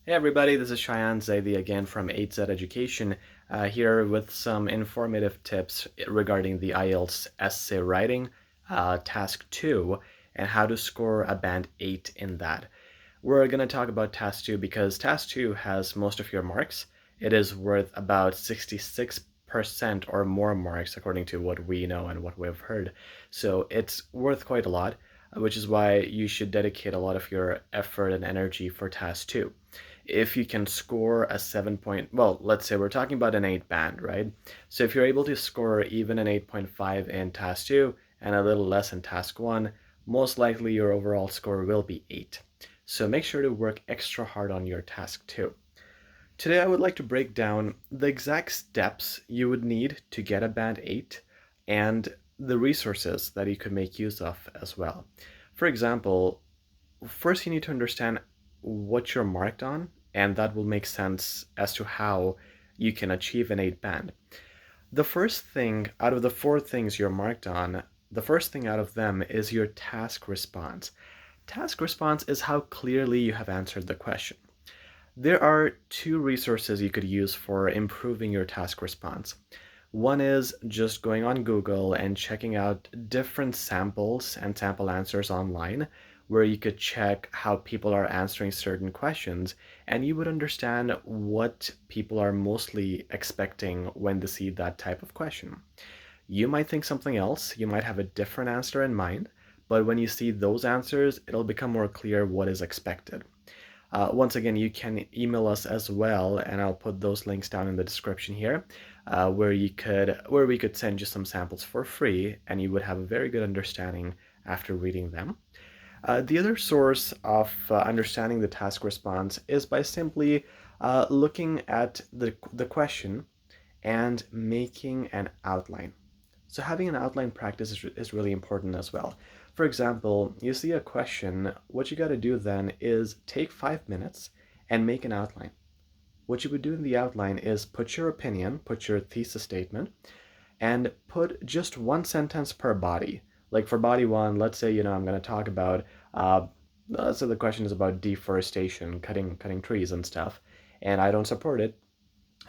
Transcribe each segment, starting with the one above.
Hey everybody, this is Zaydi again from HZad Education, here with some informative tips regarding the IELTS essay writing, task 2, and how to score a band 8 in that. We're going to talk about task 2 because task 2 has most of your marks. It is worth about 66% or more marks according to what we know and what we've heard. So it's worth quite a lot, which is why you should dedicate a lot of your effort and energy for task 2. If you can score a 7 point, well, let's say we're talking about an 8 band, right? So if you're able to score even an 8.5 in task 2 and a little less in task 1, most likely your overall score will be 8. So make sure to work extra hard on your task 2. Today I would like to break down the exact steps you would need to get a band 8 and the resources that you could make use of as well. For example, first you need to understand what you're marked on, and that will make sense as to how you can achieve an 8 band. The first thing out of the four things you're marked on, the first thing out of them is your task response. Task response is how clearly you have answered the question. There are two resources you could use for improving your task response. One is just going on Google and checking out different samples and sample answers online, where you could check how people are answering certain questions, and you would understand what people are mostly expecting when they see that type of question. You might think something else, you might have a different answer in mind, but when you see those answers, it'll become more clear what is expected. Once again, you can email us as well, and I'll put those links down in the description here, where we could send you some samples for free, and you would have a very good understanding after reading them. The other source of understanding the task response is by simply looking at the question and making an outline. So having an outline practice is really important as well. For example, you see a question, what you got to do then is take 5 minutes and make an outline. What you would do in the outline is put your opinion, put your thesis statement, and put just one sentence per body. Like for body one, let's say, I'm going to talk about, so the question is about deforestation, cutting trees and stuff, and I don't support it.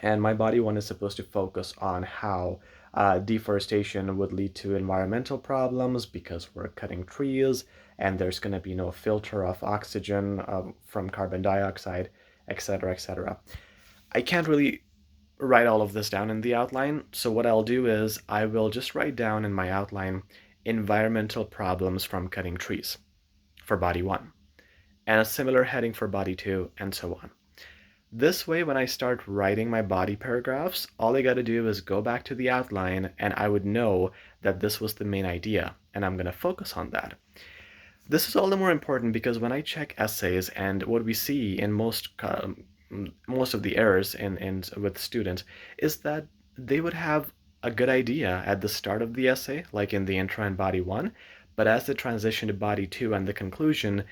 And my body one is supposed to focus on how deforestation would lead to environmental problems because we're cutting trees and there's going to be no filter of oxygen from carbon dioxide, etc., etc. I can't really write all of this down in the outline, so what I'll do is I will just write down in my outline environmental problems from cutting trees for body one, and a similar heading for body two, and so on. This way, when I start writing my body paragraphs, all I got to do is go back to the outline and I would know that this was the main idea and I'm going to focus on that. This is all the more important because when I check essays and what we see in most of the errors with students is that they would have a good idea at the start of the essay, like in the intro and body one, but as they transition to body two and the conclusion,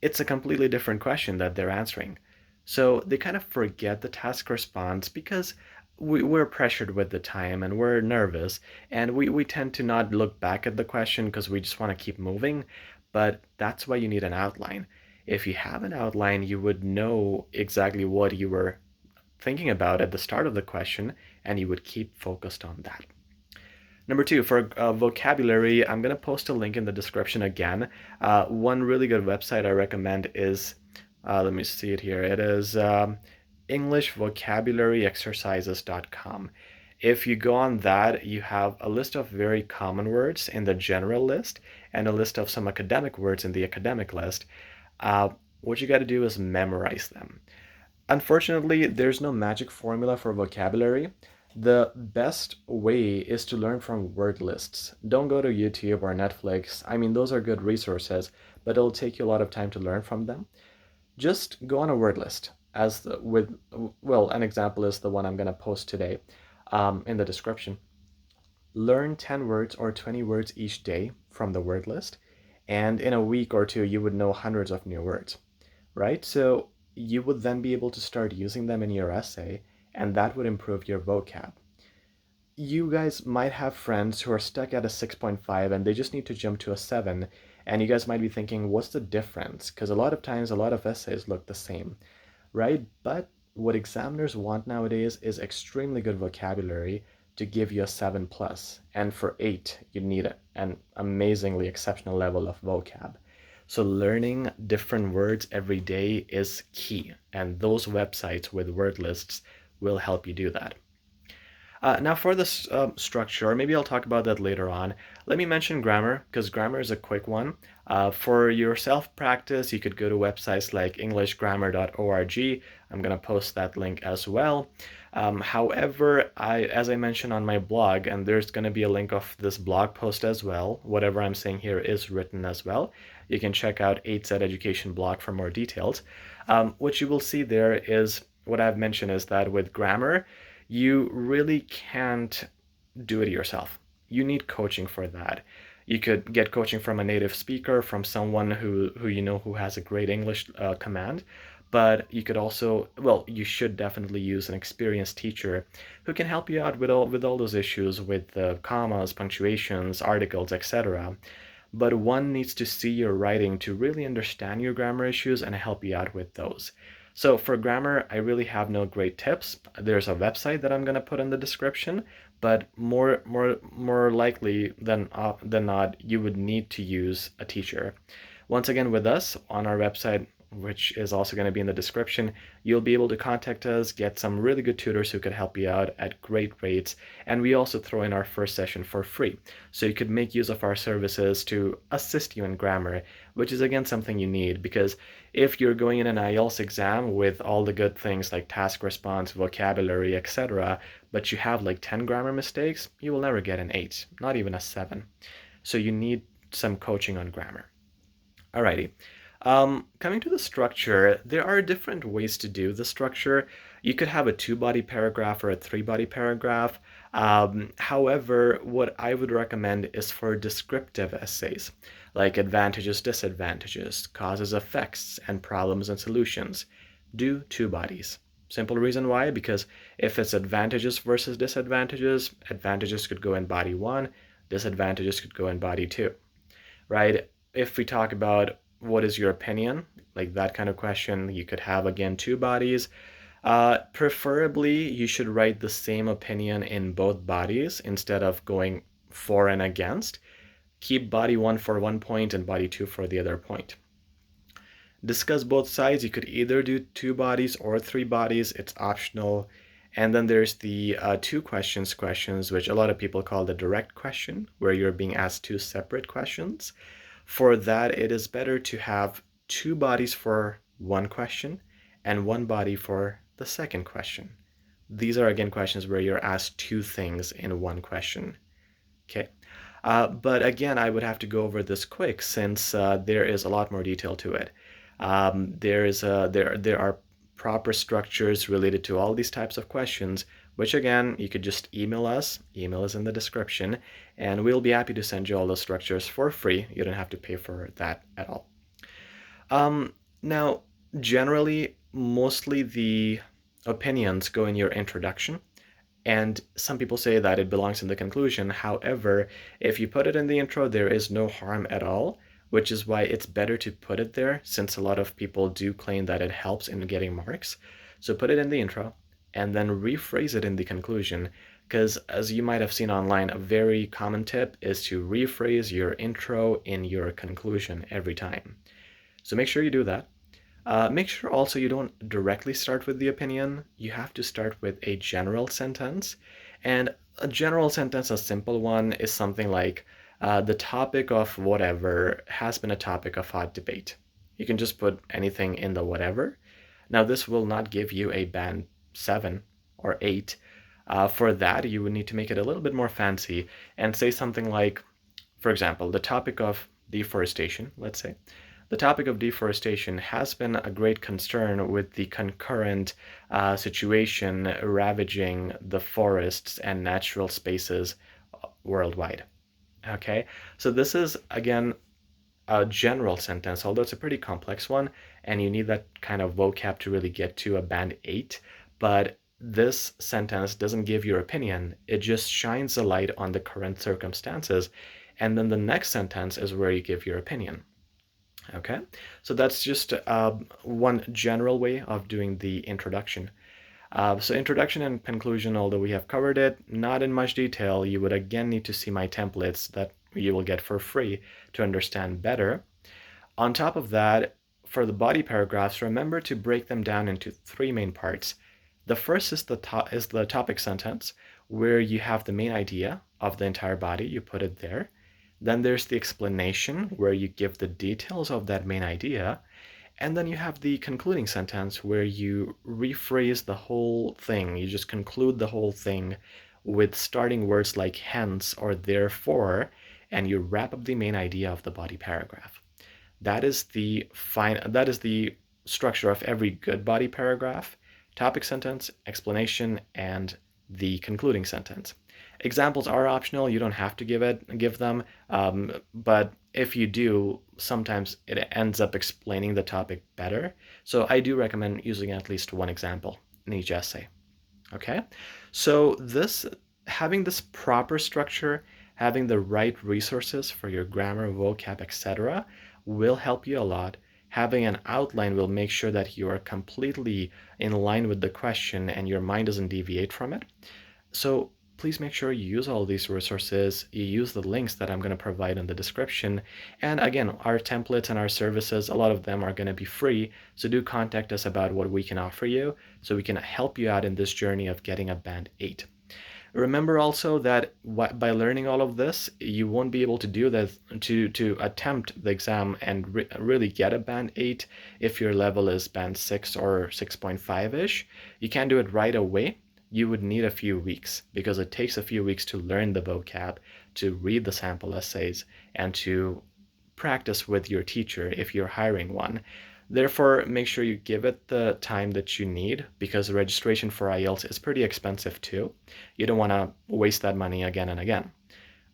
it's a completely different question that they're answering. So they kind of forget the task response because we're pressured with the time and we're nervous and we tend to not look back at the question because we just want to keep moving. But that's why you need an outline. If you have an outline, you would know exactly what you were thinking about at the start of the question and you would keep focused on that. Number two, for vocabulary, I'm going to post a link in the description again. One really good website I recommend is, let me see it here. It is EnglishVocabularyExercises.com. If you go on that, you have a list of very common words in the general list and a list of some academic words in the academic list. What you got to do is memorize them. Unfortunately, there's no magic formula for vocabulary. The best way is to learn from word lists. Don't go to YouTube or Netflix. I mean, those are good resources, but it'll take you a lot of time to learn from them. Just go on a word list. An example is the one I'm going to post today in the description. Learn 10 words or 20 words each day from the word list, and in a week or two, you would know hundreds of new words, right? So you would then be able to start using them in your essay, and that would improve your vocab. You guys might have friends who are stuck at a 6.5 and they just need to jump to a 7, and you guys might be thinking, what's the difference? Because a lot of times, a lot of essays look the same. right? But what examiners want nowadays is extremely good vocabulary to give you a 7 plus. And for 8, you need an amazingly exceptional level of vocab. So learning different words every day is key, and those websites with word lists will help you do that. Now for this structure, maybe I'll talk about that later on. Let me mention grammar, because grammar is a quick one. For your self-practice, you could go to websites like englishgrammar.org. I'm going to post that link as well. However, as I mentioned on my blog, and there's going to be a link of this blog post as well, whatever I'm saying here is written as well. You can check out HZad Education blog for more details. What you will see there is what I've mentioned is that with grammar, you really can't do it yourself. You need coaching for that. You could get coaching from a native speaker, from someone who you know who has a great English command, but you could also, well, you should definitely use an experienced teacher who can help you out with all those issues with the commas, punctuations, articles, etc. But one needs to see your writing to really understand your grammar issues and help you out with those. So for grammar, I really have no great tips. There's a website that I'm going to put in the description, but more likely than not, you would need to use a teacher. Once again, with us on our website, which is also going to be in the description, you'll be able to contact us, get some really good tutors who could help you out at great rates, and we also throw in our first session for free. So you could make use of our services to assist you in grammar, which is again something you need, because if you're going in an IELTS exam with all the good things like task response, vocabulary, etc., but you have like 10 grammar mistakes, you will never get an 8, not even a 7. So you need some coaching on grammar. Alrighty. Coming to the structure, there are different ways to do the structure. You could have a 2-body paragraph or a 3-body paragraph. However, what I would recommend is for descriptive essays, like advantages, disadvantages, causes, effects, and problems and solutions. Do 2 bodies. Simple reason why, because if it's advantages versus disadvantages, advantages could go in body 1, disadvantages could go in body 2, right? If we talk about what is your opinion, like that kind of question, you could have again 2 bodies. Preferably, you should write the same opinion in both bodies instead of going for and against. Keep body 1 for one point and body 2 for the other point. Discuss both sides. You could either do 2 bodies or 3 bodies. It's optional. And then there's the 2 questions, which a lot of people call the direct question, where you're being asked 2 separate questions. For that, it is better to have 2 bodies for one question and 1 body for the second question. These are again questions where you're asked 2 things in one question. Okay. But again, I would have to go over this quick since there is a lot more detail to it. There are proper structures related to all these types of questions, which again, you could just email us. Email is in the description, and we'll be happy to send you all those structures for free. You don't have to pay for that at all. Now, generally, mostly the opinions go in your introduction, and some people say that it belongs in the conclusion. However, if you put it in the intro, there is no harm at all, which is why it's better to put it there, since a lot of people do claim that it helps in getting marks. So put it in the intro and then rephrase it in the conclusion, because as you might have seen online, a very common tip is to rephrase your intro in your conclusion every time. So make sure you do that. Make sure also you don't directly start with the opinion. You have to start with a general sentence. And a general sentence, a simple one, is something like, the topic of whatever has been a topic of hot debate. You can just put anything in the whatever. Now, this will not give you a band 7 or 8. For that, you would need to make it a little bit more fancy and say something like, for example, the topic of deforestation, let's say. The topic of deforestation has been a great concern with the concurrent situation ravaging the forests and natural spaces worldwide. Okay, so this is again a general sentence, although it's a pretty complex one, and you need that kind of vocab to really get to a band 8. But this sentence doesn't give your opinion, it just shines a light on the current circumstances. And then the next sentence is where you give your opinion. Okay, so that's just one general way of doing the introduction. So introduction and conclusion, although we have covered it, not in much detail, you would again need to see my templates that you will get for free to understand better. On top of that, for the body paragraphs, remember to break them down into three main parts. The first is the topic sentence, where you have the main idea of the entire body, you put it there. Then there's the explanation, where you give the details of that main idea. And then you have the concluding sentence, where you rephrase the whole thing. You just conclude the whole thing with starting words like hence or therefore, and you wrap up the main idea of the body paragraph. That is the structure of every good body paragraph: topic sentence, explanation, and the concluding sentence. Examples are optional. You don't have to give them, but if you do, sometimes it ends up explaining the topic better. So I do recommend using at least one example in each essay. Okay, so having this proper structure, having the right resources for your grammar, vocab, etc., will help you a lot. Having an outline will make sure that you are completely in line with the question and your mind doesn't deviate from it. So please make sure you use all these resources, you use the links that I'm going to provide in the description. And again, our templates and our services, a lot of them are going to be free. So do contact us about what we can offer you so we can help you out in this journey of getting a Band 8. Remember also that by learning all of this, you won't be able to do this to attempt the exam and really get a Band 8 if your level is Band 6 or 6.5-ish. You can't do it right away. You would need a few weeks because it takes a few weeks to learn the vocab, to read the sample essays, and to practice with your teacher if you're hiring one. Therefore, make sure you give it the time that you need because registration for IELTS is pretty expensive too. You don't want to waste that money again and again.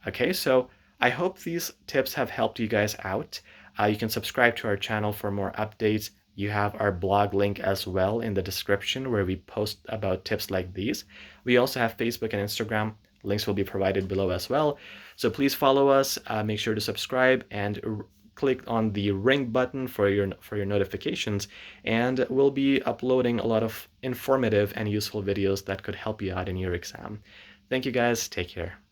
Okay, so I hope these tips have helped you guys out. You can subscribe to our channel for more updates. You have our blog link as well in the description where we post about tips like these. We also have Facebook and Instagram. Links will be provided below as well. So please follow us, make sure to subscribe and click on the ring button for your notifications, and we'll be uploading a lot of informative and useful videos that could help you out in your exam. Thank you guys, take care.